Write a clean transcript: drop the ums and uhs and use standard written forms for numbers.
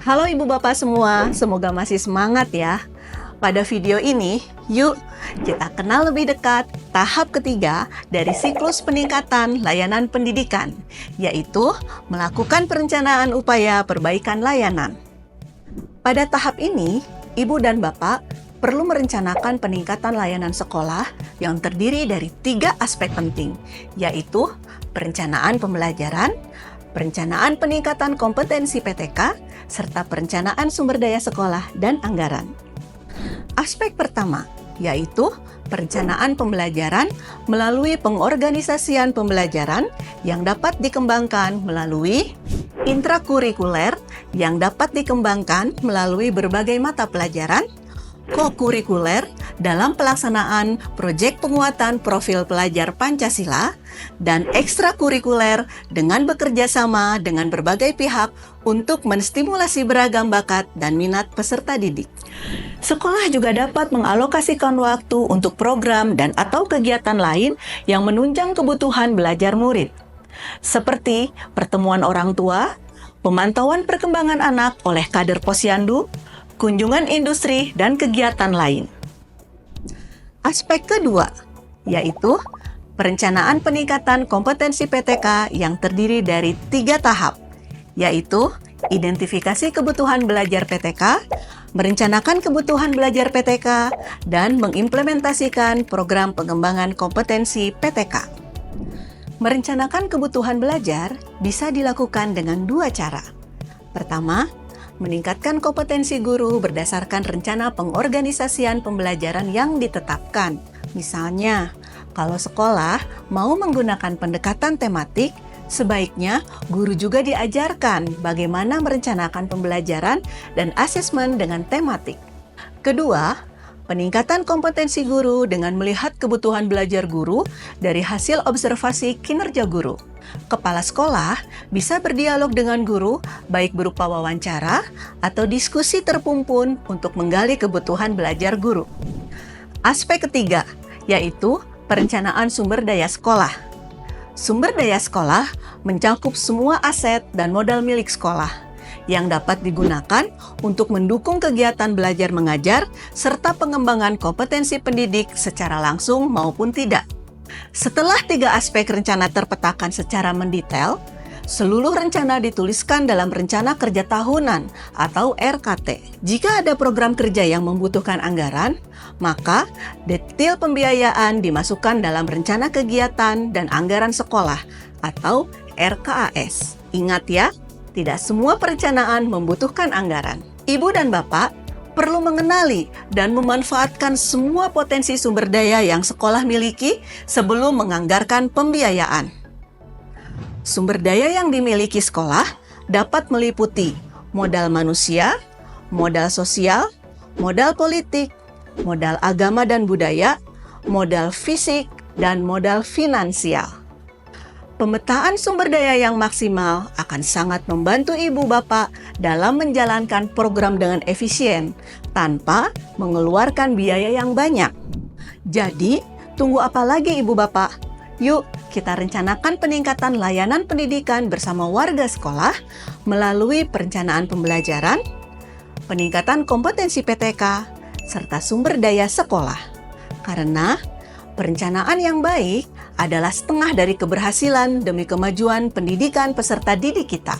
Halo Ibu Bapak semua, semoga masih semangat ya. Pada video ini, yuk kita kenal lebih dekat tahap ketiga dari siklus peningkatan layanan pendidikan, yaitu melakukan perencanaan upaya perbaikan layanan. Pada tahap ini, Ibu dan Bapak perlu merencanakan peningkatan layanan sekolah yang terdiri dari 3 aspek penting, yaitu perencanaan pembelajaran, perencanaan peningkatan kompetensi PTK, serta perencanaan sumber daya sekolah dan anggaran. Aspek pertama, yaitu perencanaan pembelajaran melalui pengorganisasian pembelajaran yang dapat dikembangkan melalui intrakurikuler yang dapat dikembangkan melalui berbagai mata pelajaran, kokurikuler dalam pelaksanaan proyek penguatan profil pelajar Pancasila, dan ekstrakurikuler dengan bekerja sama dengan berbagai pihak untuk menstimulasi beragam bakat dan minat peserta didik. Sekolah juga dapat mengalokasikan waktu untuk program dan atau kegiatan lain yang menunjang kebutuhan belajar murid, seperti pertemuan orang tua, pemantauan perkembangan anak oleh kader posyandu, kunjungan industri, dan kegiatan lain. Aspek kedua, yaitu perencanaan peningkatan kompetensi PTK yang terdiri dari 3 tahap, yaitu identifikasi kebutuhan belajar PTK, merencanakan kebutuhan belajar PTK, dan mengimplementasikan program pengembangan kompetensi PTK. Merencanakan kebutuhan belajar bisa dilakukan dengan 2 cara. Pertama, meningkatkan kompetensi guru berdasarkan rencana pengorganisasian pembelajaran yang ditetapkan. Misalnya, kalau sekolah mau menggunakan pendekatan tematik, sebaiknya guru juga diajarkan bagaimana merencanakan pembelajaran dan asesmen dengan tematik. Kedua, peningkatan kompetensi guru dengan melihat kebutuhan belajar guru dari hasil observasi kinerja guru. Kepala sekolah bisa berdialog dengan guru, baik berupa wawancara atau diskusi terpumpun untuk menggali kebutuhan belajar guru. Aspek ketiga, yaitu perencanaan sumber daya sekolah. Sumber daya sekolah mencakup semua aset dan modal milik sekolah yang dapat digunakan untuk mendukung kegiatan belajar mengajar serta pengembangan kompetensi pendidik secara langsung maupun tidak. Setelah 3 aspek rencana terpetakan secara mendetail, seluruh rencana dituliskan dalam rencana kerja tahunan atau RKT. Jika ada program kerja yang membutuhkan anggaran, maka detail pembiayaan dimasukkan dalam rencana kegiatan dan anggaran sekolah atau RKAS. Ingat ya, tidak semua perencanaan membutuhkan anggaran. Ibu dan Bapak perlu mengenali dan memanfaatkan semua potensi sumber daya yang sekolah miliki sebelum menganggarkan pembiayaan. Sumber daya yang dimiliki sekolah dapat meliputi modal manusia, modal sosial, modal politik, modal agama dan budaya, modal fisik, dan modal finansial. Pemetaan sumber daya yang maksimal akan sangat membantu Ibu Bapak dalam menjalankan program dengan efisien tanpa mengeluarkan biaya yang banyak. Jadi, tunggu apa lagi Ibu Bapak? Yuk, kita rencanakan peningkatan layanan pendidikan bersama warga sekolah melalui perencanaan pembelajaran, peningkatan kompetensi PTK, serta sumber daya sekolah. Karena perencanaan yang baik adalah setengah dari keberhasilan demi kemajuan pendidikan peserta didik kita.